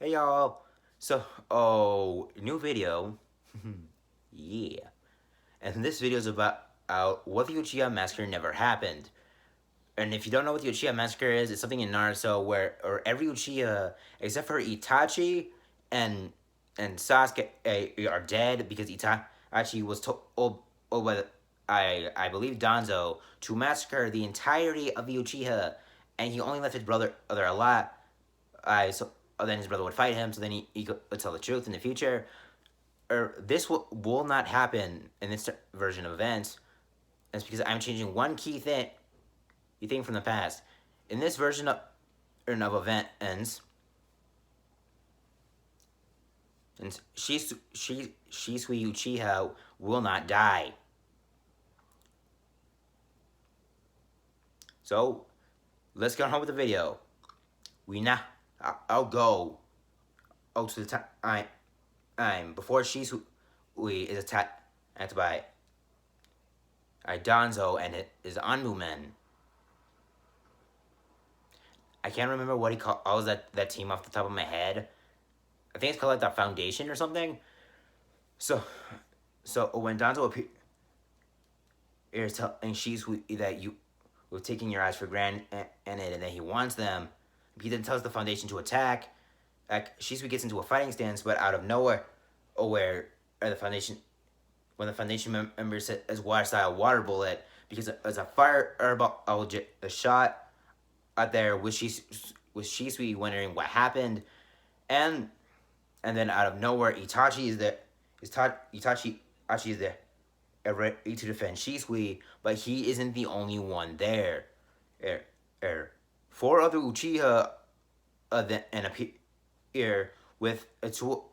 Hey y'all. New video. Yeah. And this video is about what the Uchiha massacre never happened. And if you don't know what the Uchiha massacre is, it's something in Naruto where or every Uchiha except for Itachi and Sasuke are dead because Itachi was told by I believe Danzo to massacre the entirety of the Uchiha, and he only left his brother alive. So then his brother would fight him, so then he would tell the truth in the future. Or this will not happen in this version of events. It's because I'm changing one key thing from the past. In this version of event ends, and Shisui Uchiha will not die. So let's get on with the video. We now I'll go to the time before Shisui is attacked by Danzo and his Anbu men. I can't remember what he calls that team off the top of my head. I think it's called like the Foundation or something. So when Danzo appears telling Shisui that you were taking your eyes for granted and that he wants them, he then tells the Foundation to attack. Like Shisui gets into a fighting stance, but out of nowhere, where the Foundation when the Foundation member says water style water bullet because as a fireball a shot out there with Shisui wondering what happened, and then out of nowhere Itachi is there. Itachi is there ready to defend Shisui, but he isn't the only one there. Four other Uchiha then appear with two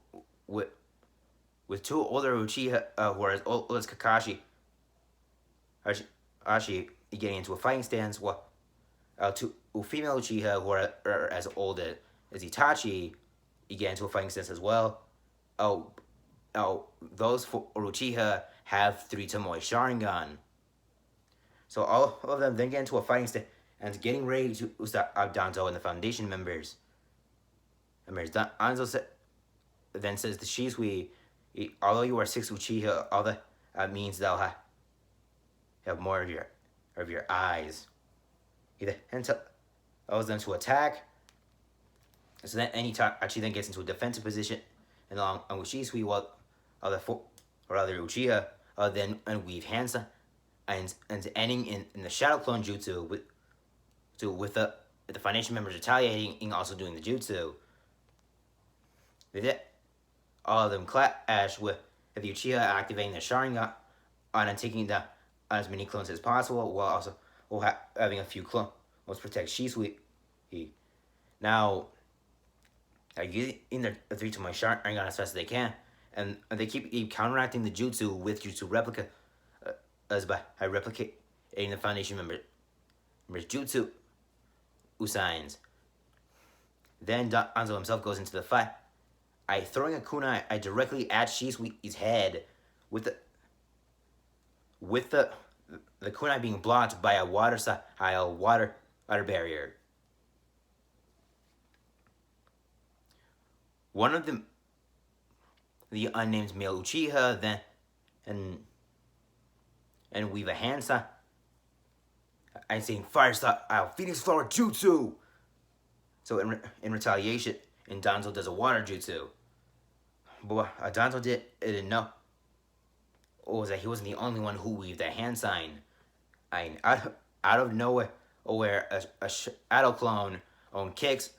older Uchiha who are as old as Kakashi. Ashi getting into a fighting stance, while two female Uchiha who are as old as Itachi get into a fighting stance as well. Those four Uchiha have 3 Tomoe Sharingan. So all of them then get into a fighting stance and getting ready to stop Danzo and the Foundation members. Danzo then says to Shisui, although you are 6 Uchiha, all that means they'll have more of your eyes. He then tells them to attack. So then Itachi then gets into a defensive position, and along with Shisui, while other Uchiha then weave hands and ending in the Shadow Clone Jutsu with the Foundation members retaliating and also doing the jutsu. All of them clash with the Uchiha activating their Sharingan and taking down as many clones as possible, while also having a few clones protect Shisui. Now, using their 3 Tomoe Sharingan as fast as they can, and they keep counteracting the jutsu with jutsu replica, as by replicating the Foundation members' jutsu usains. Then Danzo himself goes into the fight, throwing a kunai directly at Shisui's head, with the kunai being blocked by a water barrier. One of the unnamed male Uchiha then and weave a hand sign and saying fire style Phoenix Flower Jutsu. So in retaliation, and Danzo does a water jutsu. But Danzo didn't know was that he wasn't the only one who weaved that hand sign. Out of nowhere, where a Shadow Clone kicks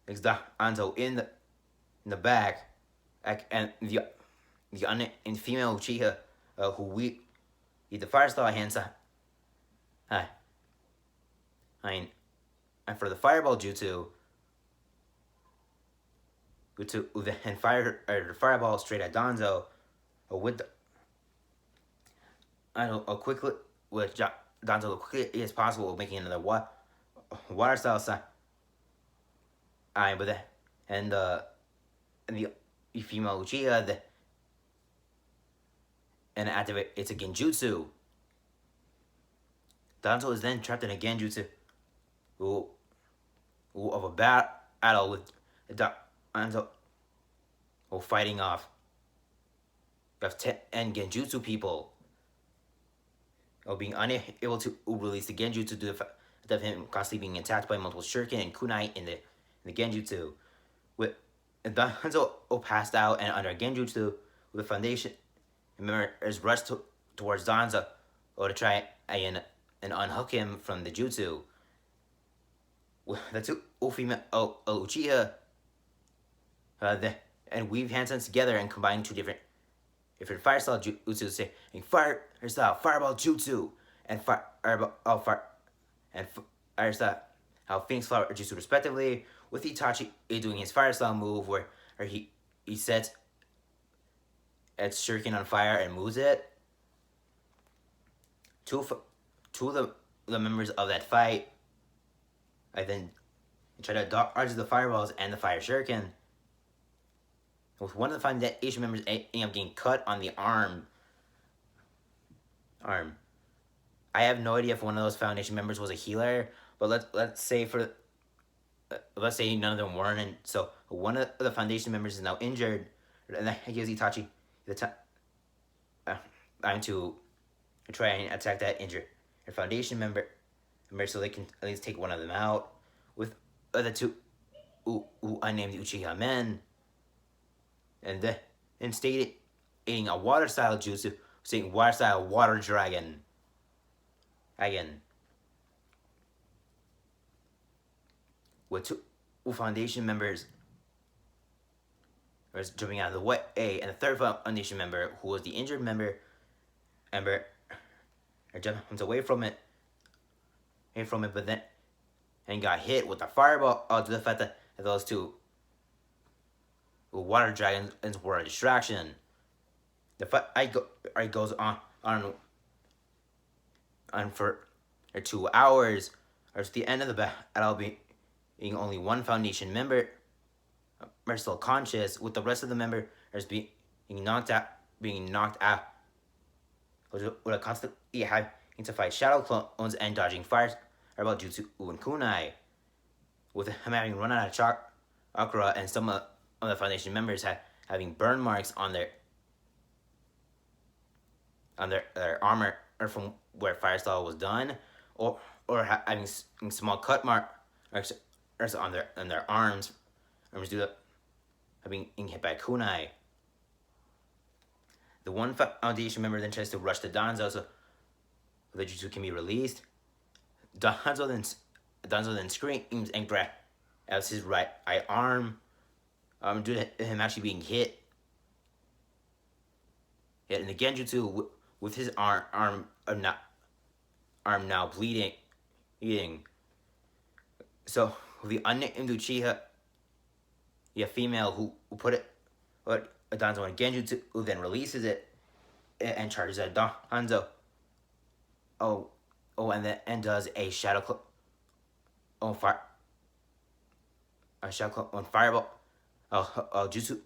Danzo in the back, and the female Uchiha who weaved the fire style hand sign. And for the fireball jutsu, then fire the fireball straight at Danzo with quickly with Danzo quickly as possible, making another water style sign. But then and the female Uchiha and activate it's a genjutsu. Danzo is then trapped in a genjutsu of a battle with Danzo fighting off and genjutsu people, being unable to release the genjutsu due to him constantly being attacked by multiple shuriken and kunai in the genjutsu. With Danzo passed out and under genjutsu, with the foundation members rushed towards Danzo to try and unhook him from the jutsu. The two female uchiha and weave hands together and combine two different fire style jutsu, say fire style fireball jutsu and fire style Phoenix Flower jutsu respectively, with Itachi doing his fire style move where he sets its shuriken on fire and moves it. Two of the members of that fight I then try to dodge the fireballs and the fire shuriken, with one of the foundation members ending up getting cut on the arm. I have no idea if one of those foundation members was a healer, but let's say none of them weren't, and so one of the foundation members is now injured, and that gives Itachi the time to try and attack that injured foundation member, so they can at least take one of them out, with the two unnamed Uchiha men, and then stating a water style jutsu, saying water style water dragon. Again, with two foundation members was jumping out of the way, and the third foundation member, who was the injured member, jumps away from it, but then and got hit with a fireball to the fact that those two water dragons were a distraction. The fight goes on for 2 hours, or at the end of the battle being only one foundation member are still conscious, with the rest of the members being knocked out, would constantly having to fight shadow clones and dodging fireball jutsu and kunai, with him having run out of chakra, and some of the foundation members having burn marks on their armor, or from where firestyle was done, or having small cut marks on their arms due to being hit by kunai. The one foundation member then tries to rush to Danzo so the jutsu can be released. Danzo then screams and grabs his right arm, due to him actually being hit in the genjutsu, with his arm now bleeding. So the unnamed Uchiha, female who put Danzo in genjutsu, who then releases it and charges at Danzo. And does a shadow clone on fireball jutsu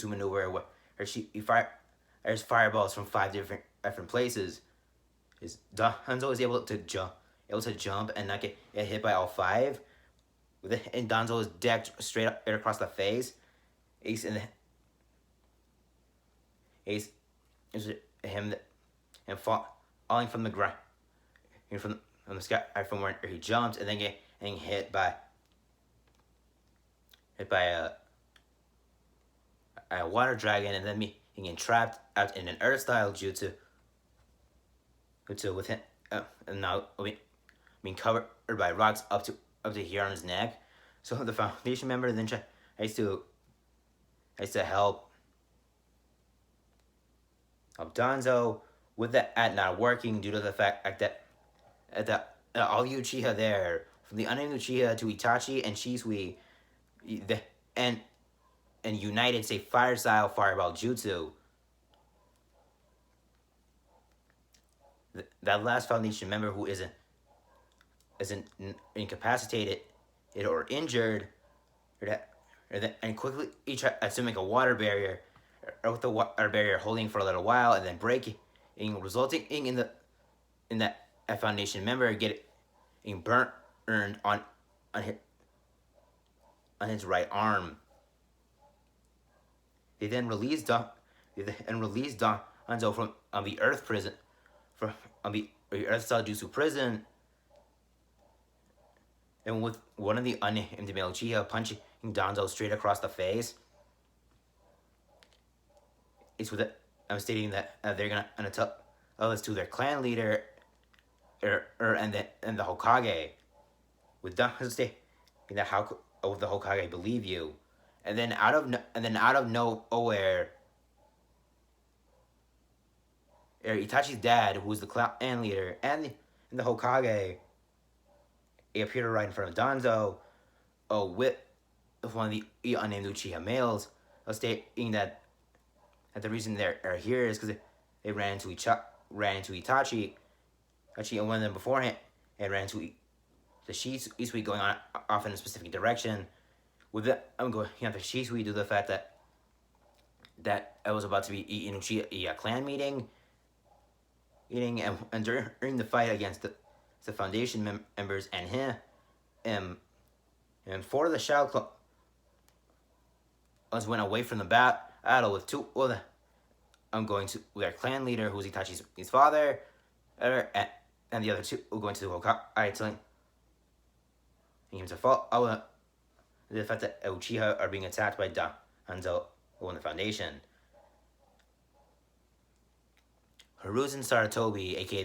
maneuver where she fires fireballs from 5 different places. Danzo is able to jump and not get hit by all 5. And Danzo is decked straight up across the face. Ace is him and falling from the ground, from the sky, from where he jumped, and then getting hit by a water dragon, and then being trapped out in an earth style jutsu with him and now being covered by rocks up to here on his neck. So the foundation member then tries to help Danzo, with that not working due to the fact that all the Uchiha there, from the unnamed Uchiha to Itachi and Shisui, and united say fire style fireball jutsu. That last foundation member who isn't incapacitated or injured, and quickly tries to make a water barrier, with the water barrier holding for a little while and then breaking, resulting in that foundation member getting burned on his right arm. They then released Danzo from the Earth prison, from the Earth style Jutsu prison, and with one of the unnamed male uchiha punching Danzo straight across the face. It's with it. I'm stating that they're gonna tell this to their clan leader, and the Hokage, with Danzo stating that how could the Hokage believe you, and then out of nowhere, Itachi's dad, who was the clan leader, and the Hokage, he appeared right in front of Danzo, with one of the unnamed Uchiha males, stating that the reason they're here is because they ran into Itachi, and one of them beforehand, and ran into the Shisui going on off in a specific direction. With that, I'm going the Shisui due to the fact that it was about to be an Uchiha clan meeting, and during the fight against the Foundation members and him, and four of the Shadow Clans went away from the battle with two. Well, I'm going to their clan leader, who's Itachi's his father, and the other two were going to the Hokage, telling him to follow the fact that Uchiha are being attacked by Danzo in the Foundation. Hiruzen Saratobi, aka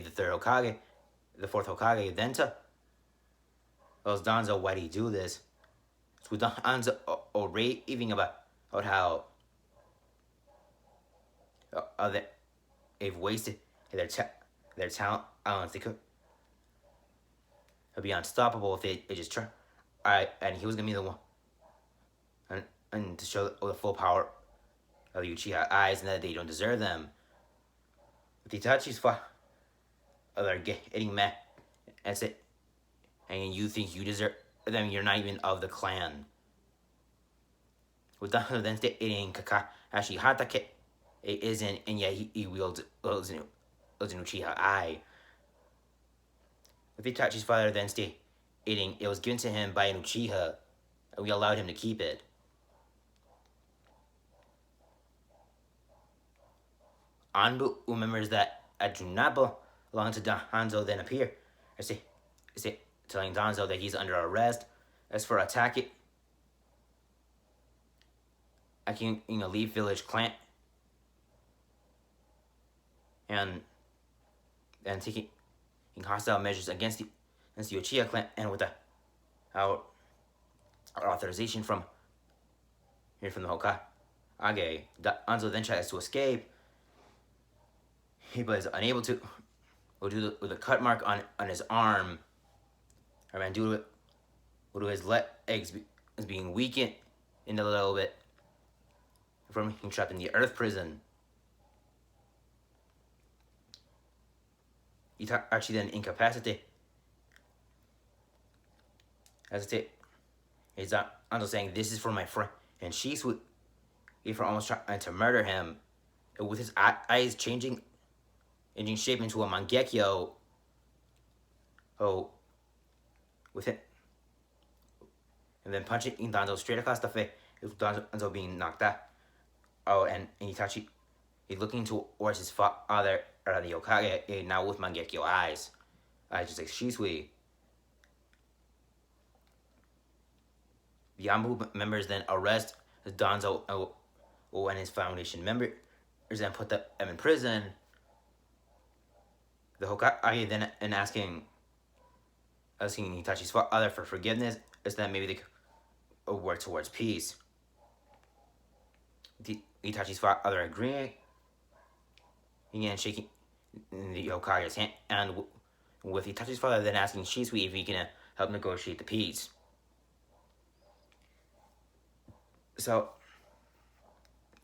the fourth Hokage, then tells Danzo, why do you do this? So with Danzo raving about how they've wasted their talent. They could be unstoppable if they just try. And he was gonna be the one, and to show the full power of the Uchiha eyes, and that they don't deserve them. With Itachi's father, they're getting mad and say, and you think you deserve them? You're not even of the clan. With Danzo then stating Kakashi Hatake isn't, and yet he wields an Uchiha eye. With Itachi's father then stating it was given to him by an Uchiha, and we allowed him to keep it. Anbu remembers that do not belong to Danzo then appear, telling Danzo that he's under arrest as for attacking a Leaf Village clan and taking hostile measures against the Uchiha clan, and with our authorization from the Hokage. Danzo then tries to escape. He was unable to, with a cut mark on his arm, due to his legs being weakened in a little bit from being trapped in the Earth prison. Itachi then incapacitated. He's Danzo saying, "This is for my friend," and Shisui, for almost trying to murder him, with his eyes changing shape into a Mangekyo. With it, and then punching Danzo straight across the face, with Danzo being knocked out. And Itachi, he's looking towards his father, the Hokage, now with Mangekyo eyes. Just like Shisui. The Yambu members then arrest Danzo and his Foundation members and put them in prison. The Hokage then asking Itachi's father for forgiveness, so that maybe they could work towards peace. Itachi's father agreeing and shaking the Hokage's hand, and with Itachi's father then asking Shisui if he can help negotiate the peace. So,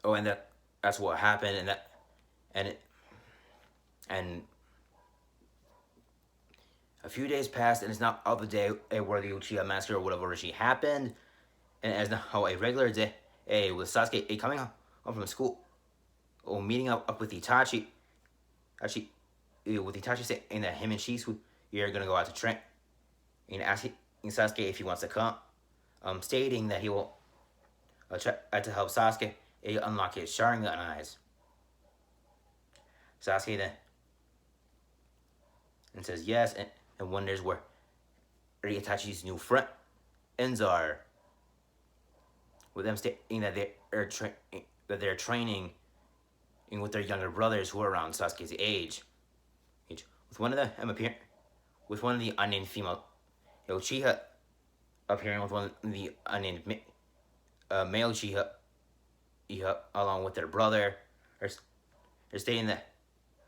and that's what happened, and a few days passed, and it's not of the day where the Uchiha massacre would have originally happened, and as now a regular day with Sasuke coming home from school, meeting up with Itachi, with Itachi saying that him and Shisui are gonna go out to train, and asking Sasuke if he wants to come, stating that he will try to help Sasuke unlock his Sharingan eyes. Sasuke then and says yes, and wonders where Itachi's new friends are, with them stating that they're training with their younger brothers who are around Sasuke's age. With one of the unnamed female Uchiha appearing with one of the unnamed male Uchiha along with their brother. They're stating that,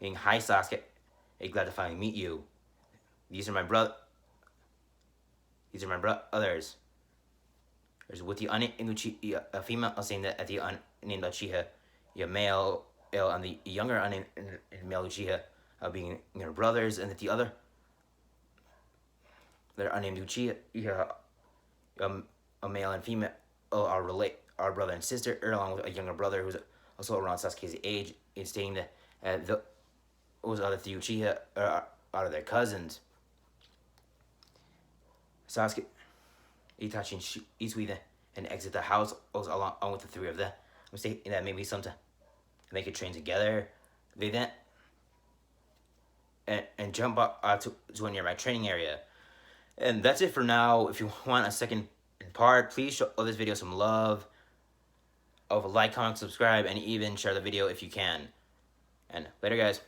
"Hi Sasuke, glad to finally meet you. These are my brothers." With the unnamed Uchiha female saying that at the unnamed Uchiha, male and the younger unnamed male Uchiha being their brothers, and that the other their unnamed Uchiha, a male and female, are brother and sister, along with a younger brother who's also around Sasuke's age, in stating that those other three Uchiha are their cousins. Sasuke, Itachi, and Izui then and exit the house along with the three of them. I'm saying that maybe sometime they could train together. They then and jump up to a nearby training area. And that's it for now. If you want a second part, please show this video some love. Like, comment, subscribe, and even share the video if you can. And later, guys.